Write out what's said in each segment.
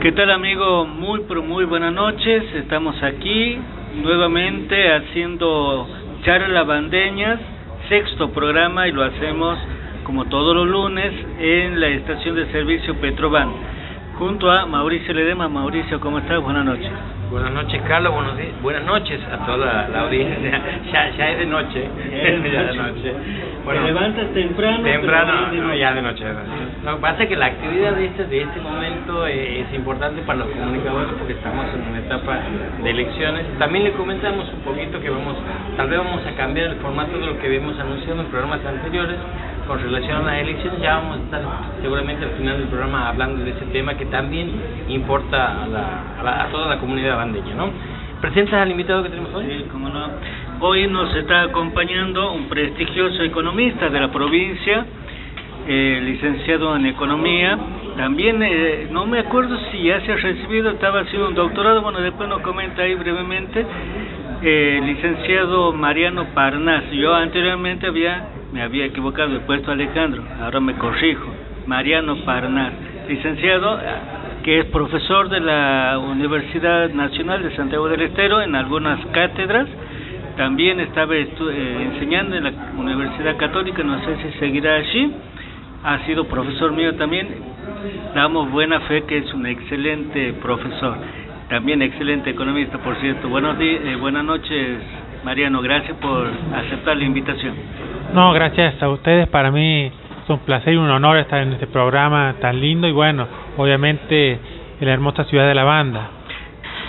¿Qué tal, amigo? Muy, pero muy buenas noches. Estamos aquí nuevamente haciendo charlas bandeñas, sexto programa, y lo hacemos como todos los lunes en la estación de servicio Petroban, junto a Mauricio Ledema. Mauricio, ¿cómo estás? Buenas noches. Buenas noches, Carlos. Buenas noches a toda la audiencia. Ya es de noche. Ya de noche. Bueno, ¿te levantas temprano? Ya de noche. Lo que pasa es que la actividad de este momento es importante para los comunicadores porque estamos en una etapa de elecciones. También le comentamos un poquito que tal vez vamos a cambiar el formato de lo que habíamos anunciado en programas anteriores con relación a las elecciones. Ya vamos a estar seguramente al final del programa hablando de ese tema que también importa a toda la comunidad bandeña, ¿no? ¿Presentas al invitado que tenemos hoy? Sí, cómo no. Hoy nos está acompañando un prestigioso economista de la provincia, licenciado en Economía. También, no me acuerdo si ya se ha recibido, estaba haciendo un doctorado, bueno, después nos comenta ahí brevemente, licenciado Mariano Parnás. Yo anteriormente me había equivocado, he puesto Alejandro, ahora me corrijo, Mariano Parnás, licenciado, que es profesor de la Universidad Nacional de Santiago del Estero en algunas cátedras. También estaba enseñando en la Universidad Católica, no sé si seguirá allí. Ha sido profesor mío también. Damos buena fe que es un excelente profesor, también excelente economista, por cierto. Buenas noches, Mariano, gracias por aceptar la invitación. No, gracias a ustedes. Para mí es un placer y un honor estar en este programa tan lindo y bueno, obviamente en la hermosa ciudad de La Banda.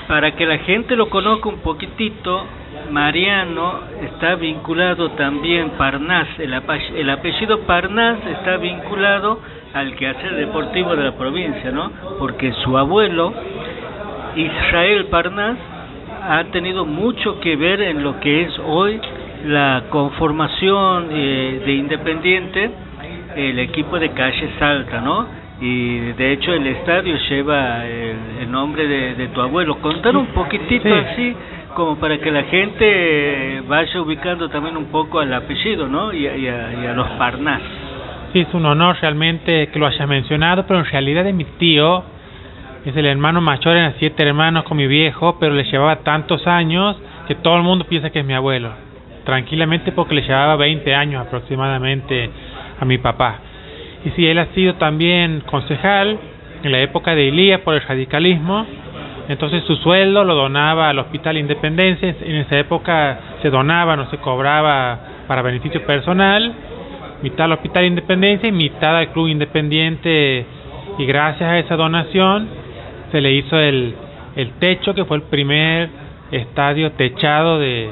Para que la gente lo conozca un poquitito, Mariano está vinculado también, Parnás, el apellido Parnás está vinculado al quehacer deportivo de la provincia, ¿no? Porque su abuelo, Israel Parnás, ha tenido mucho que ver en lo que es hoy la conformación de Independiente, el equipo de Calle Salta, ¿no? Y de hecho el estadio lleva el nombre de tu abuelo. Contar un poquitito sí, así, como para que la gente vaya ubicando también un poco al apellido, ¿no? Y a los Parnás. Sí, es un honor realmente que lo hayas mencionado, pero en realidad mi tío es el hermano mayor, eran 7 hermanos con mi viejo, pero le llevaba tantos años que todo el mundo piensa que es mi abuelo, tranquilamente, porque le llevaba 20 años aproximadamente a mi papá. Y sí, él ha sido también concejal en la época de Elías por el radicalismo. Entonces su sueldo lo donaba al Hospital Independencia. En esa época se donaba, no se cobraba para beneficio personal, mitad al Hospital Independencia y mitad al Club Independiente. Y gracias a esa donación se le hizo el techo, que fue el primer estadio techado de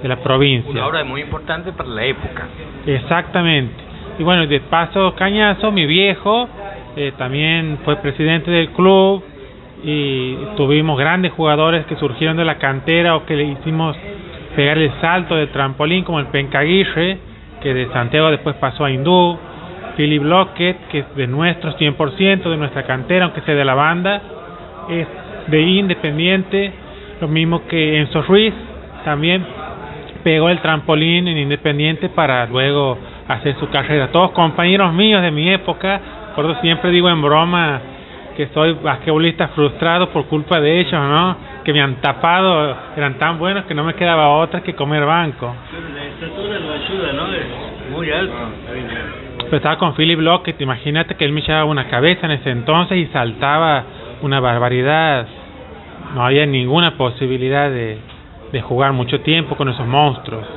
la provincia. Una obra muy importante para la época. Exactamente. Y bueno, de paso cañazo, mi viejo también fue presidente del club y tuvimos grandes jugadores que surgieron de la cantera o que le hicimos pegar el salto de trampolín, como el Penca Aguirre, que de Santiago después pasó a Hindú, Philip Lockett, que es de nuestro 100%, de nuestra cantera, aunque sea de La Banda, es de Independiente, lo mismo que Enzo Ruiz, también pegó el trampolín en Independiente para luego hacer su carrera. Todos compañeros míos de mi época, por eso siempre digo en broma que soy basquetbolista frustrado por culpa de ellos, ¿no? Que me han tapado, eran tan buenos que no me quedaba otra que comer banco. Pero la estatura lo ayuda, ¿no? Es muy alto. Pero estaba con Philip Lockett, imagínate que él me llevaba una cabeza en ese entonces y saltaba una barbaridad. No había ninguna posibilidad de jugar mucho tiempo con esos monstruos.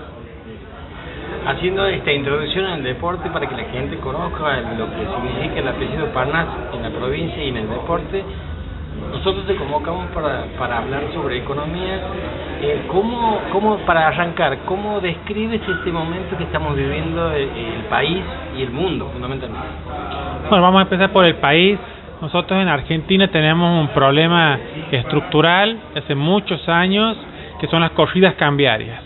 Haciendo esta introducción en el deporte para que la gente conozca lo que significa el apellido Parnás en la provincia y en el deporte, nosotros te convocamos para hablar sobre economía. ¿Cómo, para arrancar, cómo describes este momento que estamos viviendo el país y el mundo, fundamentalmente? Bueno, vamos a empezar por el país. Nosotros en Argentina tenemos un problema estructural hace muchos años, que son las corridas cambiarias.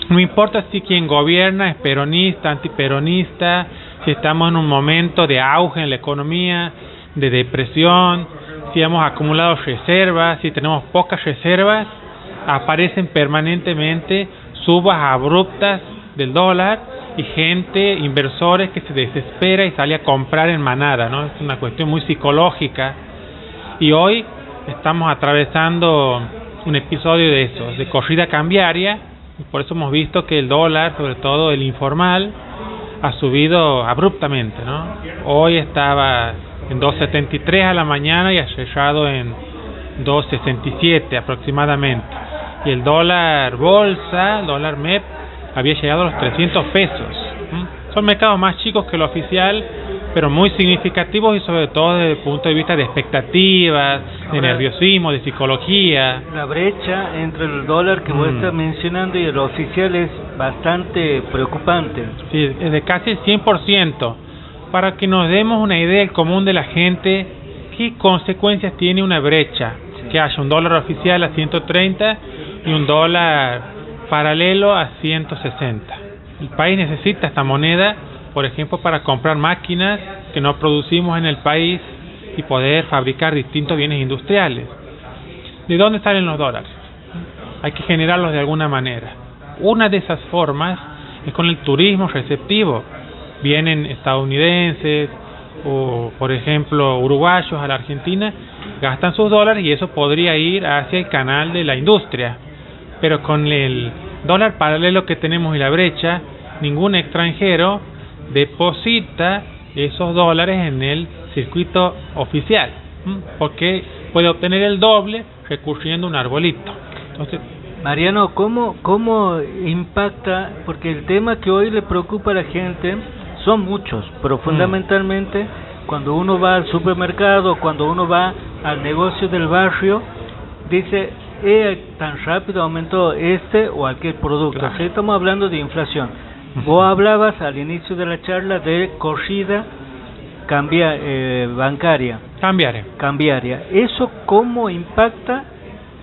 No importa si quien gobierna es peronista, antiperonista, si estamos en un momento de auge en la economía, de depresión, si hemos acumulado reservas, si tenemos pocas reservas, aparecen permanentemente subas abruptas del dólar y gente, inversores que se desespera y sale a comprar en manada, ¿no? Es una cuestión muy psicológica Y hoy estamos atravesando un episodio de eso, de corrida cambiaria, y por eso hemos visto que el dólar, sobre todo el informal, ha subido abruptamente, ¿no? Hoy estaba en 2.73 a la mañana y ha cerrado en 2.67 aproximadamente. Y el dólar bolsa, el dólar MEP, había llegado a los 300 pesos. Son mercados más chicos que el oficial, pero muy significativos y sobre todo desde el punto de vista de expectativas, de nerviosismo, de psicología. La brecha entre el dólar que vos estás mencionando y el oficial es bastante preocupante. Sí, es de casi el 100%. Para que nos demos una idea del común de la gente, ¿qué consecuencias tiene una brecha? Que haya un dólar oficial a 130 y un dólar paralelo a 160. El país necesita esta moneda, por ejemplo, para comprar máquinas que no producimos en el país y poder fabricar distintos bienes industriales. ¿De dónde salen los dólares? Hay que generarlos de alguna manera. Una de esas formas es con el turismo receptivo. Vienen estadounidenses o, por ejemplo, uruguayos a la Argentina, gastan sus dólares y eso podría ir hacia el canal de la industria. Pero con el dólar paralelo que tenemos y la brecha, ningún extranjero deposita esos dólares en el circuito oficial, porque puede obtener el doble recurriendo a un arbolito. Entonces, Mariano, ¿cómo impacta? Porque el tema que hoy le preocupa a la gente son muchos, pero fundamentalmente cuando uno va al supermercado, cuando uno va al negocio del barrio, dice, tan rápido aumentó este o aquel producto. Claro. O sea, estamos hablando de inflación. Vos hablabas al inicio de la charla de corrida cambiaria. ¿Eso cómo impacta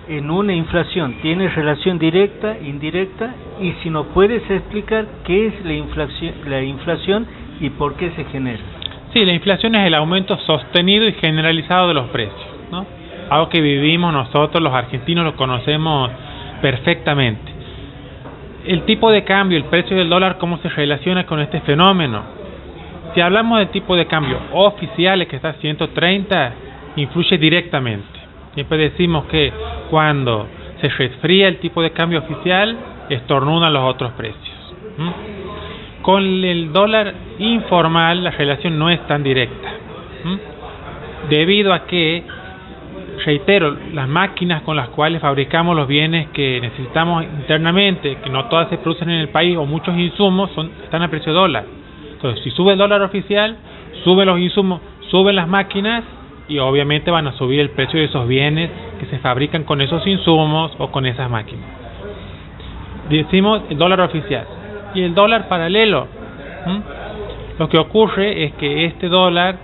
en una inflación? ¿Tiene relación directa, indirecta? Y si nos puedes explicar qué es la inflación y por qué se genera. Sí, la inflación es el aumento sostenido y generalizado de los precios, ¿no? Algo que vivimos nosotros, los argentinos, lo conocemos perfectamente. El tipo de cambio, el precio del dólar, ¿cómo se relaciona con este fenómeno? Si hablamos del tipo de cambio oficial, que está a 130, influye directamente. Siempre decimos que cuando se resfría el tipo de cambio oficial, estornudan los otros precios. Con el dólar informal, la relación no es tan directa. Debido a que, reitero, las máquinas con las cuales fabricamos los bienes que necesitamos internamente, que no todas se producen en el país, o muchos insumos, están a precio dólar. Entonces, si sube el dólar oficial, suben los insumos, suben las máquinas, y obviamente van a subir el precio de esos bienes que se fabrican con esos insumos o con esas máquinas. Decimos el dólar oficial. Y el dólar paralelo, lo que ocurre es que este dólar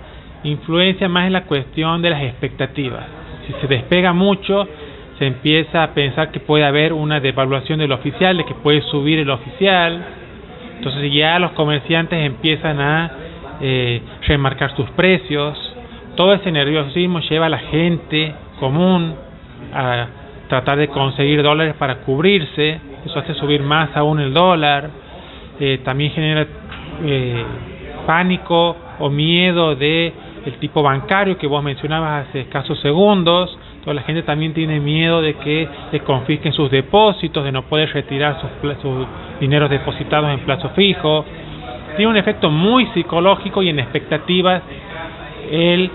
influencia más en la cuestión de las expectativas. Si se despega mucho, se empieza a pensar que puede haber una devaluación del oficial, de que puede subir el oficial. Entonces ya los comerciantes empiezan a remarcar sus precios. Todo ese nerviosismo lleva a la gente común a tratar de conseguir dólares para cubrirse. Eso hace subir más aún el dólar. También genera pánico o miedo de el tipo bancario que vos mencionabas hace escasos segundos. Toda la gente también tiene miedo de que le confisquen sus depósitos, de no poder retirar sus dineros depositados en plazo fijo. Tiene un efecto muy psicológico y en expectativas el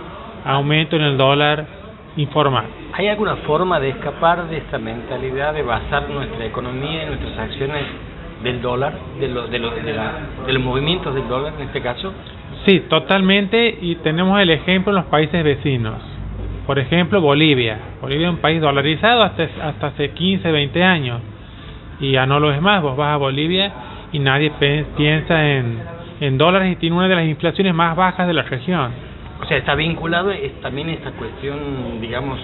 aumento en el dólar informal. ¿Hay alguna forma de escapar de esta mentalidad de basar nuestra economía y nuestras acciones del dólar, de los movimientos del dólar en este caso? Sí, totalmente, y tenemos el ejemplo en los países vecinos. Por ejemplo, Bolivia. Bolivia es un país dolarizado hasta hace 15, 20 años. Y ya no lo es más. Vos vas a Bolivia y nadie piensa en dólares y tiene una de las inflaciones más bajas de la región. O sea, está vinculado también esta cuestión, digamos,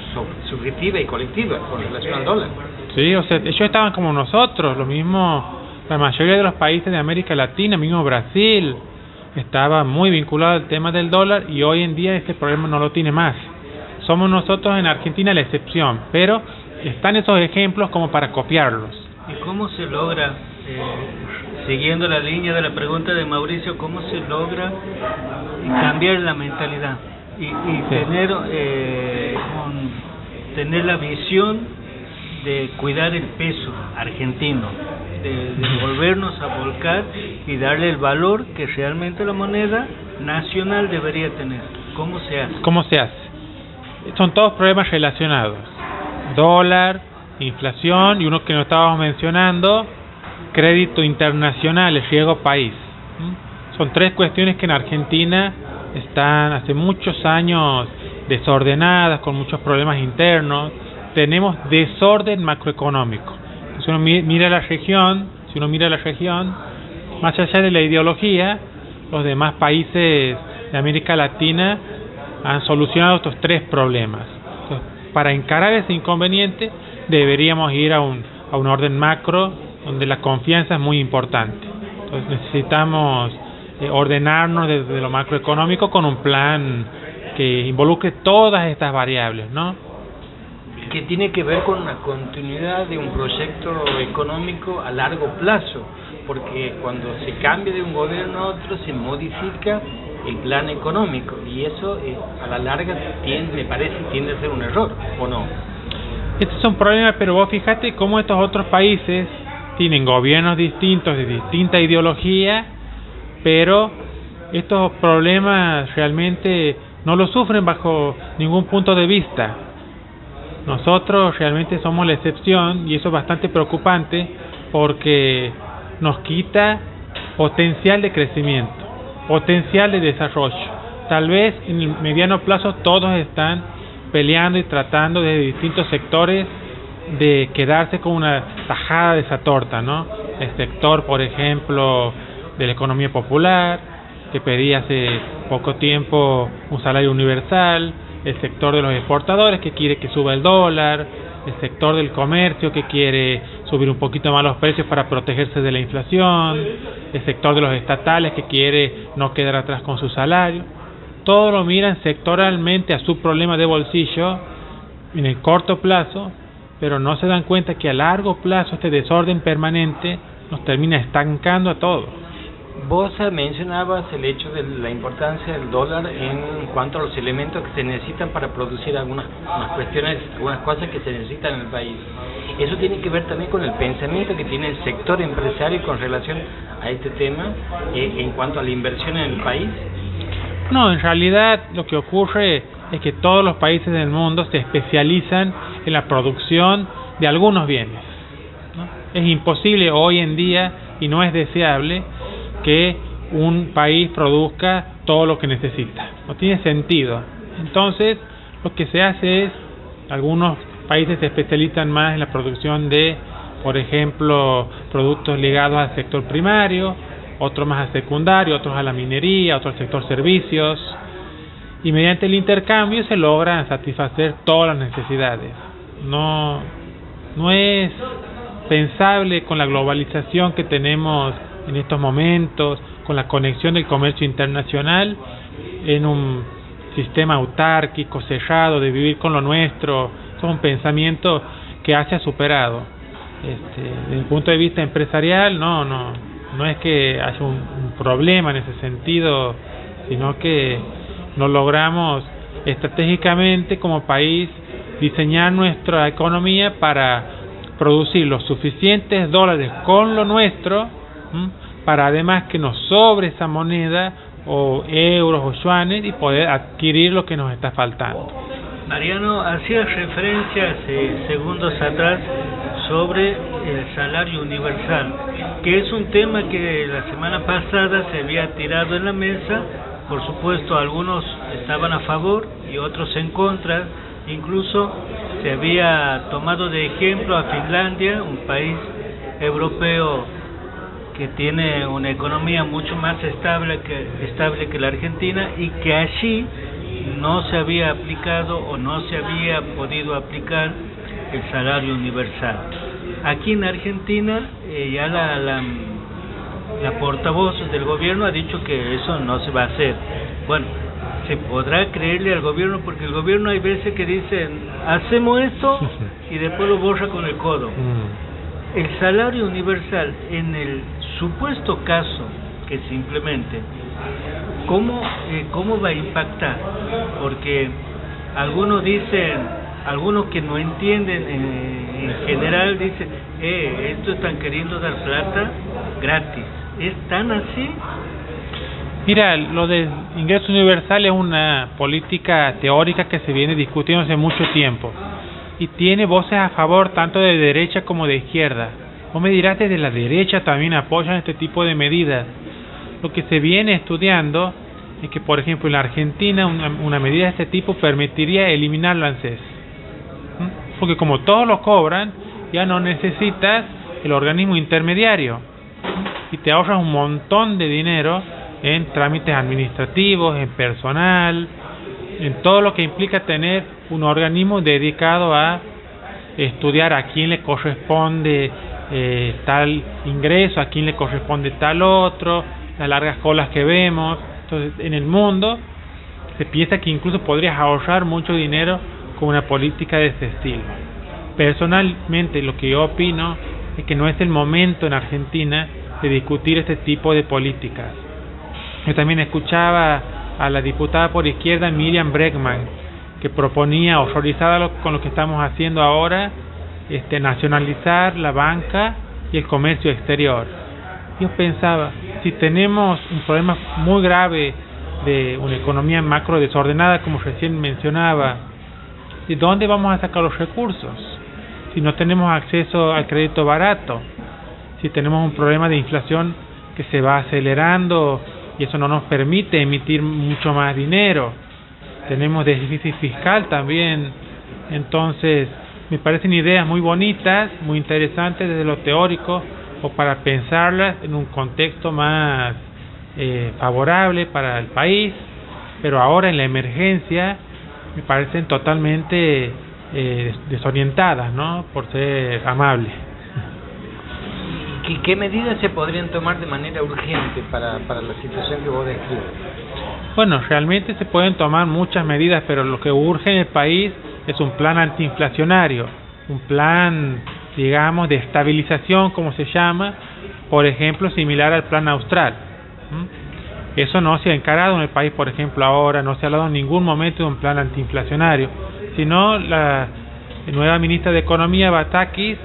subjetiva y colectiva con relación al dólar. Sí, o sea, ellos estaban como nosotros, lo mismo, la mayoría de los países de América Latina, mismo Brasil, estaba muy vinculado al tema del dólar y hoy en día este problema no lo tiene más. Somos nosotros en Argentina la excepción, pero están esos ejemplos como para copiarlos. ¿Y cómo se logra, siguiendo la línea de la pregunta de Mauricio, cómo se logra cambiar la mentalidad? y tener la visión de cuidar el peso argentino, de volvernos a volcar y darle el valor que realmente la moneda nacional debería tener. ¿Cómo se hace? ¿Cómo se hace? Son todos problemas relacionados: dólar, inflación y uno que no estábamos mencionando, crédito internacional, el riesgo país. Son tres cuestiones que en Argentina están hace muchos años desordenadas, con muchos problemas internos. Tenemos desorden macroeconómico. Si uno mira la región, más allá de la ideología, los demás países de América Latina han solucionado estos tres problemas. Entonces, para encarar ese inconveniente deberíamos ir a un orden macro donde la confianza es muy importante. Entonces necesitamos ordenarnos desde lo macroeconómico con un plan que involucre todas estas variables, ¿no? Que tiene que ver con la continuidad de un proyecto económico a largo plazo, porque cuando se cambia de un gobierno a otro se modifica el plan económico y eso a la larga me parece tiende a ser un error, ¿o no? Este es un problema, pero vos fíjate cómo estos otros países tienen gobiernos distintos, de distinta ideología, pero estos problemas realmente no los sufren bajo ningún punto de vista. Nosotros realmente somos la excepción y eso es bastante preocupante porque nos quita potencial de crecimiento, potencial de desarrollo. Tal vez en el mediano plazo todos están peleando y tratando desde distintos sectores de quedarse con una tajada de esa torta, ¿no? El sector, por ejemplo, de la economía popular, que pedía hace poco tiempo un salario universal, el sector de los exportadores que quiere que suba el dólar, el sector del comercio que quiere subir un poquito más los precios para protegerse de la inflación, el sector de los estatales que quiere no quedar atrás con su salario. Todo lo miran sectoralmente a su problema de bolsillo en el corto plazo, pero no se dan cuenta que a largo plazo este desorden permanente nos termina estancando a todos. Vos mencionabas el hecho de la importancia del dólar en cuanto a los elementos que se necesitan para producir algunas cosas que se necesitan en el país. Eso tiene que ver también con el pensamiento que tiene el sector empresario con relación a este tema en cuanto a la inversión en el país. No, en realidad lo que ocurre es que todos los países del mundo se especializan en la producción de algunos bienes, ¿no? Es imposible hoy en día y no es deseable que un país produzca todo lo que necesita. No tiene sentido. Entonces, lo que se hace es, algunos países se especializan más en la producción de, por ejemplo, productos ligados al sector primario, otros más al secundario, otros a la minería, otros al sector servicios, y mediante el intercambio se logran satisfacer todas las necesidades. No es pensable con la globalización que tenemos en estos momentos, con la conexión del comercio internacional, en un sistema autárquico, cerrado, de vivir con lo nuestro. Es un pensamiento que se ha superado. Desde el punto de vista empresarial, no es que haya un problema en ese sentido, sino que no logramos estratégicamente como país diseñar nuestra economía para producir los suficientes dólares con lo nuestro, para además que nos sobre esa moneda o euros o yuanes y poder adquirir lo que nos está faltando. Mariano, hacía referencia hace segundos atrás sobre el salario universal, que es un tema que la semana pasada se había tirado en la mesa. Por supuesto, algunos estaban a favor y otros en contra. Incluso se había tomado de ejemplo a Finlandia, un país europeo que tiene una economía mucho más estable que la Argentina, y que allí no se había aplicado o no se había podido aplicar el salario universal. Aquí en Argentina ya la portavoz del gobierno ha dicho que eso no se va a hacer. Bueno, se podrá creerle al gobierno, porque el gobierno hay veces que dicen hacemos esto y después lo borra con el codo. El salario universal, en el supuesto caso que se implemente, ¿cómo va a impactar? porque algunos dicen, algunos que no entienden en general dicen, esto están queriendo dar plata gratis. ¿Es tan así? Mira, lo del ingreso universal es una política teórica que se viene discutiendo hace mucho tiempo y tiene voces a favor tanto de derecha como de izquierda. Vos me dirás, desde la derecha también apoyan este tipo de medidas. Lo que se viene estudiando es que, por ejemplo, en la Argentina una medida de este tipo permitiría eliminar la ANSES. Porque como todos lo cobran, ya no necesitas el organismo intermediario y te ahorras un montón de dinero en trámites administrativos, en personal, en todo lo que implica tener un organismo dedicado a estudiar a quién le corresponde tal ingreso, a quién le corresponde tal otro, las largas colas que vemos. Entonces, en el mundo se piensa que incluso podrías ahorrar mucho dinero con una política de ese estilo. Personalmente, lo que yo opino es que no es el momento en Argentina de discutir este tipo de políticas. Yo también escuchaba a la diputada por izquierda Miriam Bregman, que proponía, horrorizada con lo que estamos haciendo ahora, nacionalizar la banca y el comercio exterior. Yo pensaba, si tenemos un problema muy grave de una economía macro desordenada, como recién mencionaba, ¿de dónde vamos a sacar los recursos? Si no tenemos acceso al crédito barato, si tenemos un problema de inflación que se va acelerando y eso no nos permite emitir mucho más dinero, tenemos déficit fiscal también. Entonces me parecen ideas muy bonitas, muy interesantes desde lo teórico, o para pensarlas en un contexto más favorable para el país, pero ahora en la emergencia me parecen totalmente desorientadas, ¿no? Por ser amable. ¿Y qué medidas se podrían tomar de manera urgente para la situación que vos describes? Bueno, realmente se pueden tomar muchas medidas, pero lo que urge en el país es un plan antiinflacionario, un plan, digamos, de estabilización, como se llama, por ejemplo, similar al plan austral. Eso no se ha encarado en el país, por ejemplo, ahora no se ha hablado en ningún momento de un plan antiinflacionario, sino la nueva ministra de Economía, Batakis,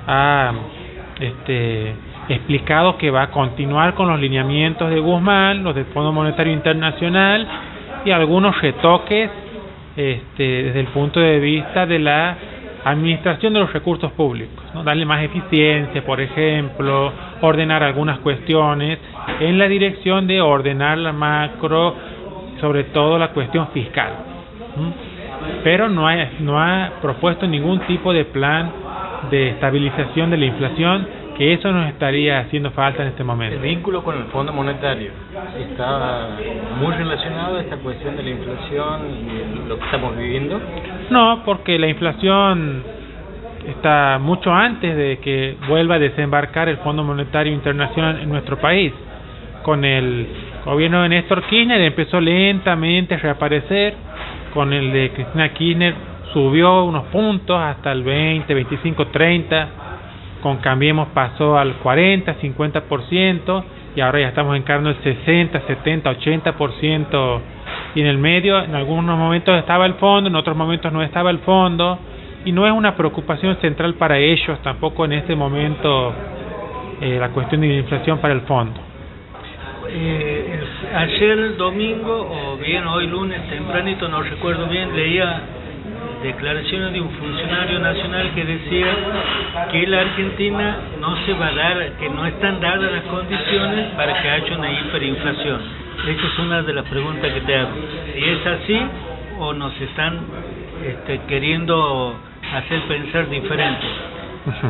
ha explicado que va a continuar con los lineamientos de Guzmán, los del Fondo Monetario Internacional, y algunos retoques desde el punto de vista de la administración de los recursos públicos, ¿no? Darle más eficiencia, por ejemplo, ordenar algunas cuestiones en la dirección de ordenar la macro, sobre todo la cuestión fiscal. Pero no ha propuesto ningún tipo de plan de estabilización de la inflación, que eso nos estaría haciendo falta en este momento. El vínculo con el Fondo Monetario está muy relacionado a esta cuestión de la inflación y lo que estamos viviendo. No, porque la inflación está mucho antes de que vuelva a desembarcar el Fondo Monetario Internacional en nuestro país. Con el gobierno de Néstor Kirchner empezó lentamente a reaparecer, con el de Cristina Kirchner subió unos puntos hasta el 20, 25, 30, con Cambiemos pasó al 40, 50%, y ahora ya estamos encarando el 60, 70, 80%, y en el medio en algunos momentos estaba el fondo, en otros momentos no estaba el fondo, y no es una preocupación central para ellos tampoco en este momento la cuestión de la inflación para el fondo. Ayer domingo, o bien hoy lunes tempranito, no recuerdo bien, leía declaraciones de un funcionario nacional que decía que la Argentina no se va a dar, que no están dadas las condiciones para que haya una hiperinflación. Esa es una de las preguntas que te hago. Si es así o nos están queriendo hacer pensar diferente.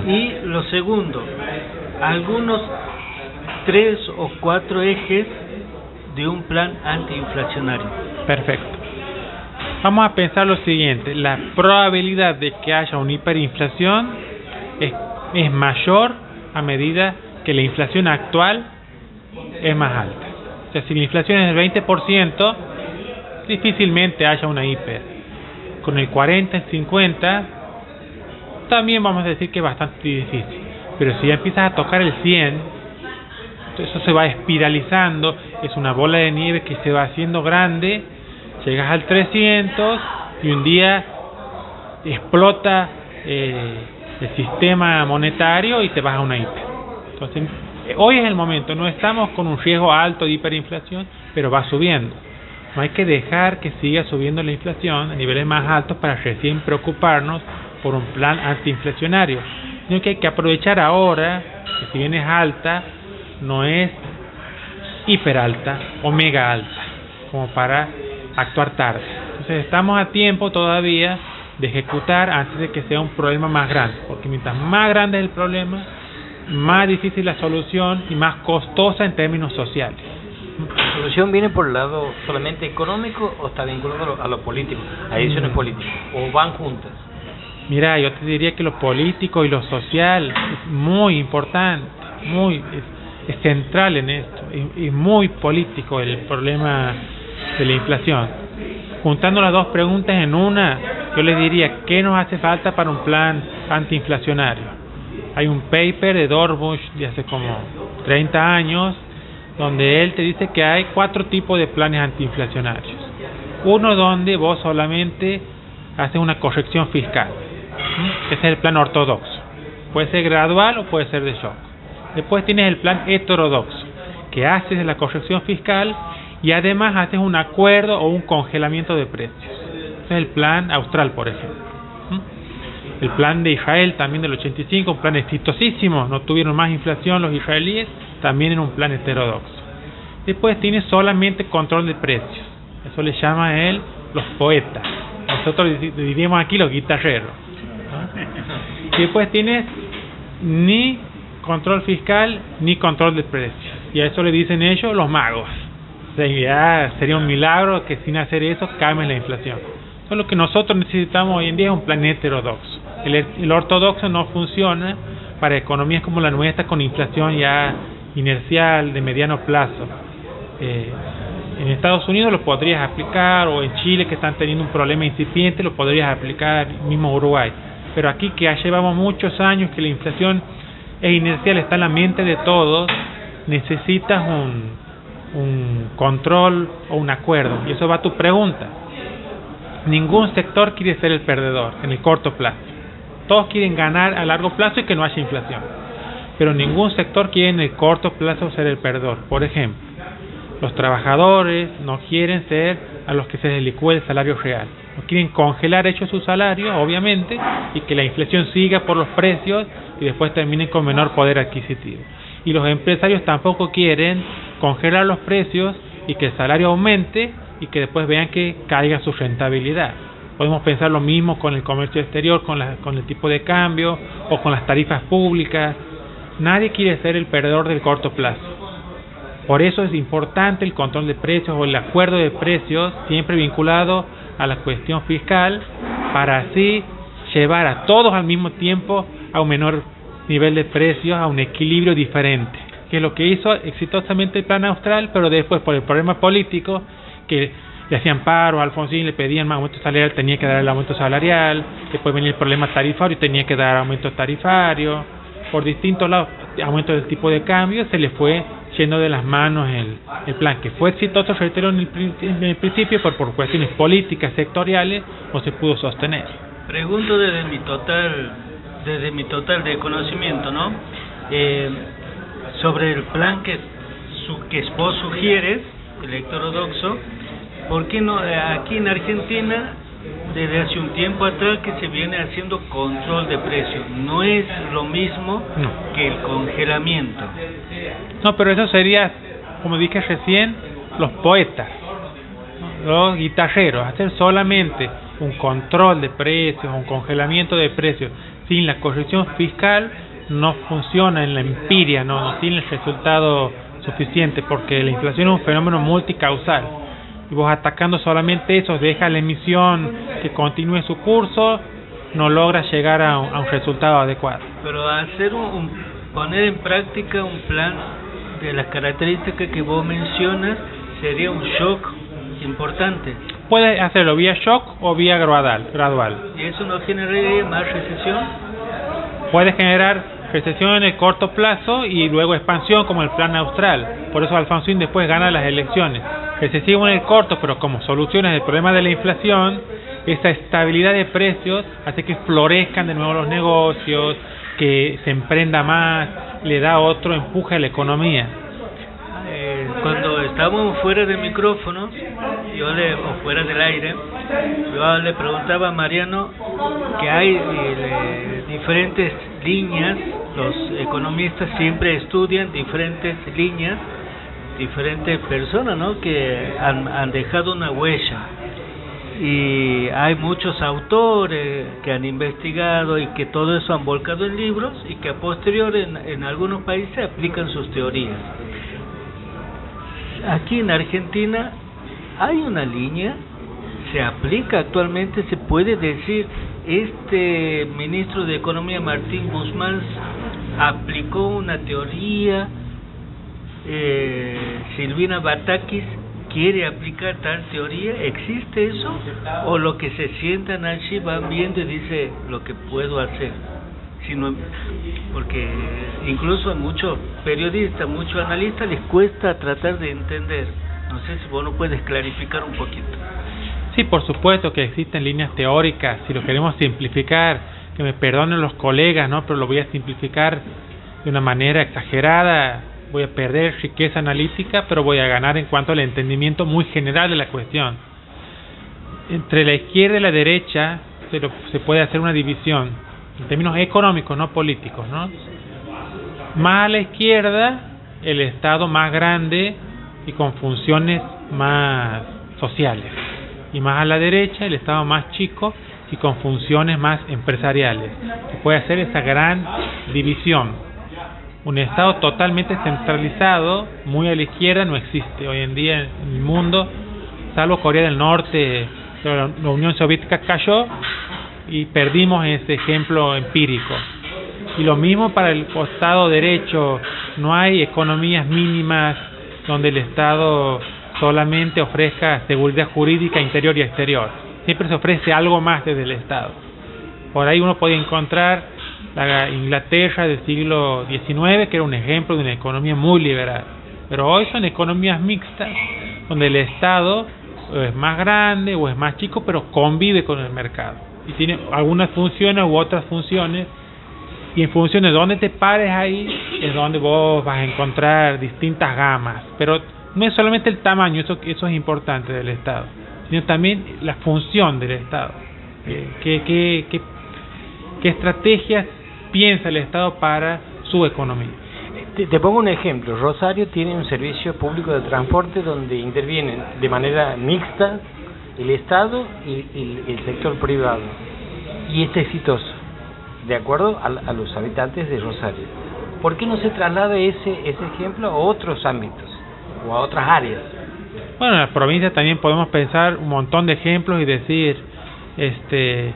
Y lo segundo, algunos 3 o 4 ejes de un plan antiinflacionario. Perfecto. Vamos a pensar lo siguiente: la probabilidad de que haya una hiperinflación es mayor a medida que la inflación actual es más alta. O sea, si la inflación es del 20%, difícilmente haya una hiper. Con el 40, el 50, también vamos a decir que es bastante difícil. Pero si ya empiezas a tocar el 100, eso se va espiralizando, es una bola de nieve que se va haciendo grande, llegas al 300 y un día explota el sistema monetario y te vas a una hiper. Entonces, hoy es el momento, no estamos con un riesgo alto de hiperinflación, pero va subiendo. No hay que dejar que siga subiendo la inflación a niveles más altos para recién preocuparnos por un plan antiinflacionario, sino que hay que aprovechar ahora, que si bien es alta, no es hiperalta o mega alta, como para actuar tarde. Entonces estamos a tiempo todavía de ejecutar antes de que sea un problema más grande, porque mientras más grande es el problema, más difícil la solución y más costosa en términos sociales. ¿La solución viene por el lado solamente económico o está vinculado a lo político, a decisiones políticas, o van juntas? Mira, yo te diría que lo político y lo social es muy importante, es central en esto, y muy político el problema de la inflación. Juntando las dos preguntas en una, yo les diría, ¿qué nos hace falta para un plan antiinflacionario? Hay un paper de Dorbush de hace como 30 años, donde él te dice que hay 4 tipos de planes antiinflacionarios. Uno donde vos solamente haces una corrección fiscal. Ese es el plan ortodoxo. Puede ser gradual o puede ser de shock. Después tienes el plan heterodoxo, que haces la corrección fiscal y además haces un acuerdo o un congelamiento de precios. Ese es el plan austral, por ejemplo. El plan de Israel también del 85, un plan exitosísimo, no tuvieron más inflación los israelíes, también en un plan heterodoxo. Después tienes solamente control de precios, eso le llama a él los poetas, nosotros diríamos aquí los guitarreros, ¿no? Y después tienes ni control fiscal ni control de precios, y a eso le dicen ellos los magos. O sea, ya sería un milagro que sin hacer eso cambie la inflación. Eso es lo que nosotros necesitamos hoy en día, es un plan heterodoxo. El ortodoxo no funciona para economías como la nuestra, con inflación ya inercial de mediano plazo. En Estados Unidos lo podrías aplicar, o en Chile, que están teniendo un problema incipiente, lo podrías aplicar, mismo Uruguay. Pero aquí, que ya llevamos muchos años que la inflación es inercial, está en la mente de todos, necesitas un control o un acuerdo. Y eso va a tu pregunta. Ningún sector quiere ser el perdedor en el corto plazo. Todos quieren ganar a largo plazo y que no haya inflación. Pero ningún sector quiere en el corto plazo ser el perdedor. Por ejemplo, los trabajadores no quieren ser a los que se les licúe el salario real. No quieren congelar hechos su salario, obviamente, y que la inflación siga por los precios y después terminen con menor poder adquisitivo. Y los empresarios tampoco quieren congelar los precios y que el salario aumente y que después vean que caiga su rentabilidad. Podemos pensar lo mismo con el comercio exterior, con el tipo de cambio o con las tarifas públicas. Nadie quiere ser el perdedor del corto plazo. Por eso es importante el control de precios o el acuerdo de precios, siempre vinculado a la cuestión fiscal, para así llevar a todos al mismo tiempo a un menor nivel de precios, a un equilibrio diferente, que es lo que hizo exitosamente el plan austral, pero después, por el problema político, que le hacían paro a Alfonsín, le pedían más aumento salarial, tenía que dar el aumento salarial, después venía el problema tarifario, tenía que dar aumento tarifario, por distintos lados, aumento del tipo de cambio, se le fue yendo de las manos el plan, que fue exitoso, reitero, en el principio, pero por cuestiones políticas sectoriales no se pudo sostener. Pregunto desde mi total de conocimiento, ¿no? Sobre el plan que vos sugieres, el heterodoxo, ¿por qué no aquí en Argentina, desde hace un tiempo atrás, que se viene haciendo control de precios? No es lo mismo que el congelamiento. No, pero eso sería, como dije recién, los poetas, los guitarreros. Hacer solamente un control de precios, un congelamiento de precios sin la corrección fiscal no funciona en la empiria, no tiene el resultado suficiente, porque la inflación es un fenómeno multicausal. Y vos atacando solamente eso, deja la emisión que continúe su curso, no logras llegar a un resultado adecuado. Pero hacer poner en práctica un plan de las características que vos mencionas sería un shock importante. Puedes hacerlo vía shock o vía gradual. ¿Y eso no generaría más recesión? Puede generar recesión en el corto plazo y luego expansión, como el plan austral. Por eso Alfonsín después gana las elecciones. recesivo en el corto, pero como soluciones del problema de la inflación, esa estabilidad de precios hace que florezcan de nuevo los negocios, que se emprenda más, le da otro empuje a la economía. Cuando estábamos fuera del micrófono, o fuera del aire, yo le preguntaba a Mariano que hay diferentes líneas, los economistas siempre estudian diferentes líneas, diferentes personas, ¿no?, que han dejado una huella. Y hay muchos autores que han investigado y que todo eso han volcado en libros y que a posteriori en algunos países aplican sus teorías. Aquí en Argentina hay una línea, se aplica actualmente, se puede decir, este ministro de Economía Martín Guzmán aplicó una teoría, Silvina Batakis quiere aplicar tal teoría, ¿existe eso? ¿O lo que se sientan allí van viendo y dice lo que puedo hacer? Sino, porque incluso a muchos periodistas, muchos analistas les cuesta tratar de entender. No sé si vos no puedes clarificar un poquito. Sí, por supuesto que existen líneas teóricas, si lo queremos simplificar, que me perdonen los colegas, ¿no?, pero lo voy a simplificar de una manera exagerada. Voy a perder riqueza analítica, pero voy a ganar en cuanto al entendimiento muy general de la cuestión. Entre la izquierda y la derecha se puede hacer una división en términos económicos, no políticos, ¿no? Más a la izquierda, el Estado más grande y con funciones más sociales, y más a la derecha, el Estado más chico y con funciones más empresariales. Se puede hacer esa gran división. Un Estado totalmente centralizado, muy a la izquierda, no existe hoy en día en el mundo, salvo Corea del Norte. La Unión Soviética cayó y perdimos ese ejemplo empírico. Y lo mismo para el Estado derecho, no hay economías mínimas donde el Estado solamente ofrezca seguridad jurídica interior y exterior. Siempre se ofrece algo más desde el Estado. Por ahí uno puede encontrar la Inglaterra del siglo XIX, que era un ejemplo de una economía muy liberal. Pero hoy son economías mixtas, donde el Estado es más grande o es más chico, pero convive con el mercado. Y tiene algunas funciones u otras funciones, y en función de dónde te pares ahí, es donde vos vas a encontrar distintas gamas. Pero no es solamente el tamaño, eso es importante del Estado, sino también la función del Estado. ¿Qué estrategias piensa el Estado para su economía? Te pongo un ejemplo. Rosario tiene un servicio público de transporte donde intervienen de manera mixta el Estado y el sector privado, y es exitoso, de acuerdo a los habitantes de Rosario. ¿Por qué no se traslada ese ejemplo a otros ámbitos o a otras áreas? Bueno, en la provincia también podemos pensar un montón de ejemplos y decir, este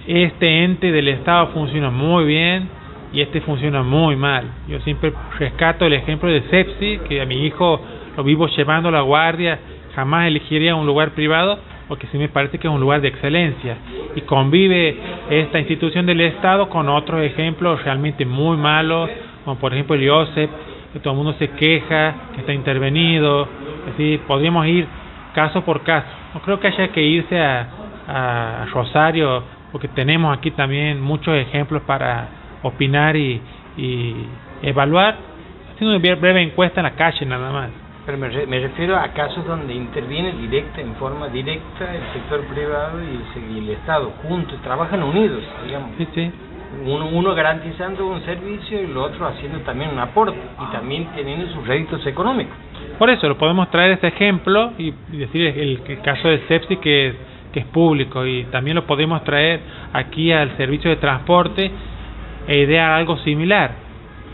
ente del Estado funciona muy bien y este funciona muy mal. Yo siempre rescato el ejemplo de Cepsi, que a mi hijo lo vivo llevando a la guardia, jamás elegiría un lugar privado porque sí me parece que es un lugar de excelencia, y convive esta institución del Estado con otros ejemplos realmente muy malos, como por ejemplo el IOSEP, que todo el mundo se queja, que está intervenido. Así podríamos ir caso por caso. No creo que haya que irse a Rosario, porque tenemos aquí también muchos ejemplos para opinar y evaluar, haciendo una breve encuesta en la calle nada más. Pero me refiero a casos donde interviene en forma directa el sector privado y el Estado juntos, trabajan unidos, digamos. Sí. Uno garantizando un servicio y el otro haciendo también un aporte y también teniendo sus réditos económicos. Por eso lo podemos traer este ejemplo y decir el caso de Cepsi que es público, y también lo podemos traer aquí al servicio de transporte e idear algo similar.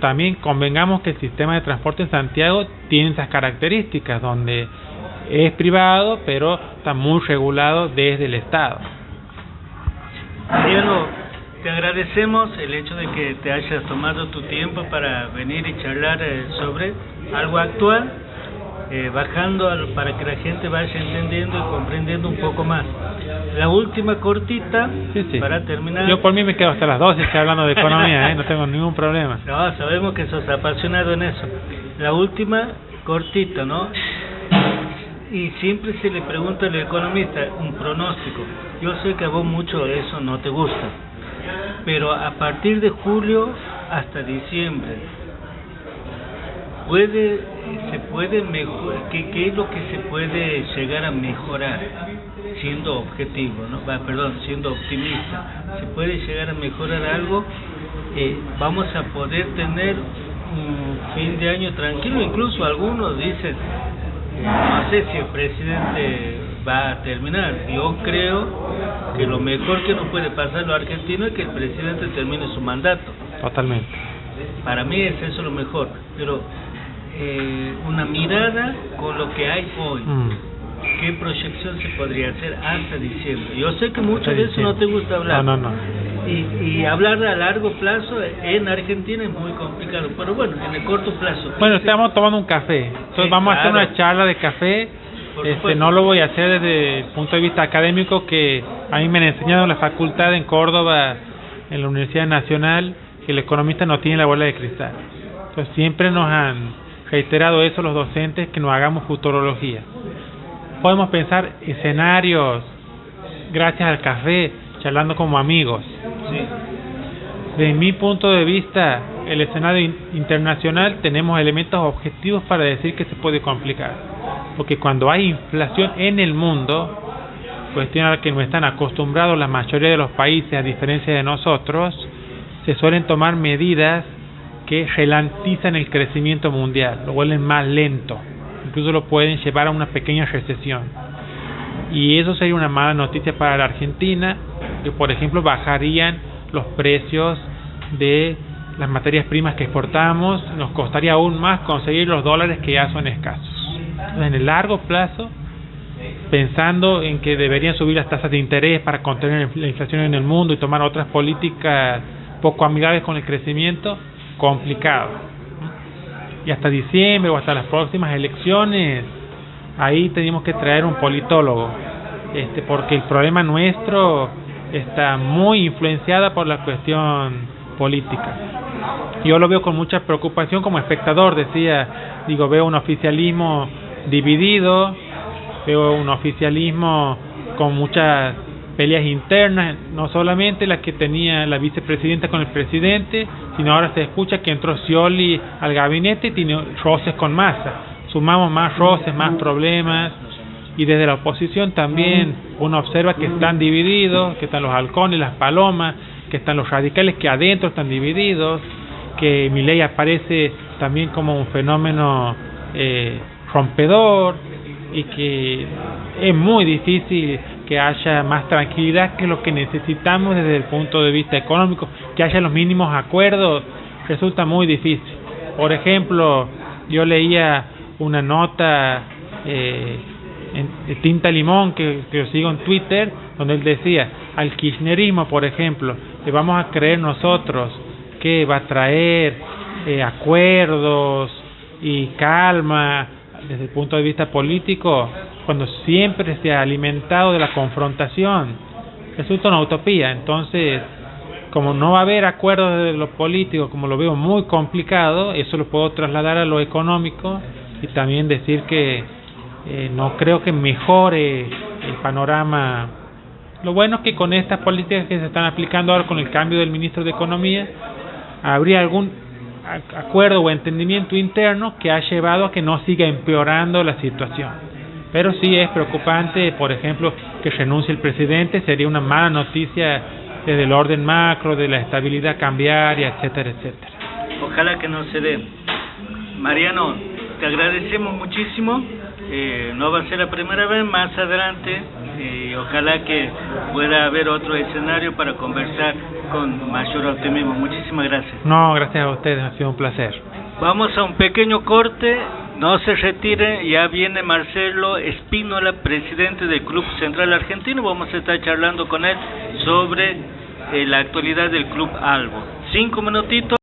También convengamos que el sistema de transporte en Santiago tiene esas características, donde es privado pero está muy regulado desde el Estado. Mariano, te agradecemos el hecho de que te hayas tomado tu tiempo para venir y charlar sobre algo actual, bajando para que la gente vaya entendiendo y comprendiendo un poco más. La última cortita, sí. Para terminar. Yo por mí me quedo hasta las 12 hablando de economía, no tengo ningún problema. No, sabemos que sos apasionado en eso. La última cortita, ¿no? y siempre se le pregunta al economista un pronóstico. Yo sé que a vos mucho eso no te gusta, pero a partir de julio hasta diciembre, se puede mejorar. ¿Qué es lo que se puede llegar a mejorar? Siendo objetivo, siendo optimista, se puede llegar a mejorar algo. Vamos a poder tener un fin de año tranquilo. Incluso algunos dicen, no sé si el presidente va a terminar. Yo creo que lo mejor que nos puede pasar a los argentinos es que el presidente termine su mandato. Totalmente. Para mí es eso lo mejor, pero una mirada con lo que hay hoy. ¿Qué proyección se podría hacer hasta diciembre? Yo sé que mucho de eso no te gusta hablar. No. Y hablar a largo plazo en Argentina es muy complicado, pero bueno, en el corto plazo. Bueno, estamos tomando un café, entonces sí, vamos claro. a hacer una charla de café. No lo voy a hacer desde el punto de vista académico, que a mí me han enseñado en la facultad en Córdoba, en la Universidad Nacional, que el economista no tiene la bola de cristal. Entonces siempre nos han reiterado eso los docentes, que nos hagamos futurología. Podemos pensar escenarios gracias al café, charlando como amigos. Sí. Desde mi punto de vista, el escenario internacional, tenemos elementos objetivos para decir que se puede complicar. Porque cuando hay inflación en el mundo, cuestión a la que no están acostumbrados la mayoría de los países, a diferencia de nosotros, se suelen tomar medidas que ralentizan el crecimiento mundial, lo vuelven más lento. Incluso lo pueden llevar a una pequeña recesión. Y eso sería una mala noticia para la Argentina, que por ejemplo bajarían los precios de las materias primas que exportamos, nos costaría aún más conseguir los dólares que ya son escasos. Entonces, en el largo plazo, pensando en que deberían subir las tasas de interés para contener la inflación en el mundo y tomar otras políticas poco amigables con el crecimiento, complicado. Y hasta diciembre o hasta las próximas elecciones, ahí tenemos que traer un politólogo, porque el problema nuestro está muy influenciada por la cuestión política. Yo lo veo con mucha preocupación como espectador, veo un oficialismo dividido, veo un oficialismo con muchas peleas internas, no solamente la que tenía la vicepresidenta con el presidente, sino ahora se escucha que entró Scioli al gabinete y tiene roces con Massa. Sumamos más roces, más problemas, y desde la oposición también uno observa que están divididos, que están los halcones, las palomas, que están los radicales que adentro están divididos, que Milei aparece también como un fenómeno rompedor, y que es muy difícil que haya más tranquilidad, que lo que necesitamos desde el punto de vista económico, que haya los mínimos acuerdos, resulta muy difícil. Por ejemplo, yo leía una nota de Tinta Limón, que yo sigo en Twitter, donde él decía, al kirchnerismo, por ejemplo, le vamos a creer nosotros que va a traer acuerdos y calma desde el punto de vista político, cuando siempre se ha alimentado de la confrontación. Resulta una utopía. Entonces, como no va a haber acuerdos de lo político, como lo veo muy complicado, eso lo puedo trasladar a lo económico y también decir que no creo que mejore el panorama. Lo bueno es que con estas políticas que se están aplicando ahora, con el cambio del ministro de Economía, habría algún acuerdo o entendimiento interno que ha llevado a que no siga empeorando la situación. Pero sí es preocupante, por ejemplo, que renuncie el presidente. Sería una mala noticia desde el orden macro, de la estabilidad cambiaria, etcétera, etcétera. Ojalá que no se dé. Mariano, te agradecemos muchísimo. No va a ser la primera vez, más adelante ojalá que pueda haber otro escenario para conversar con mayor optimismo. Muchísimas gracias. No, gracias a ustedes, ha sido un placer. Vamos a un pequeño corte, no se retire, ya viene Marcelo Espínola, presidente del Club Central Argentino. Vamos a estar charlando con él sobre la actualidad del Club Albo. 5 minutitos.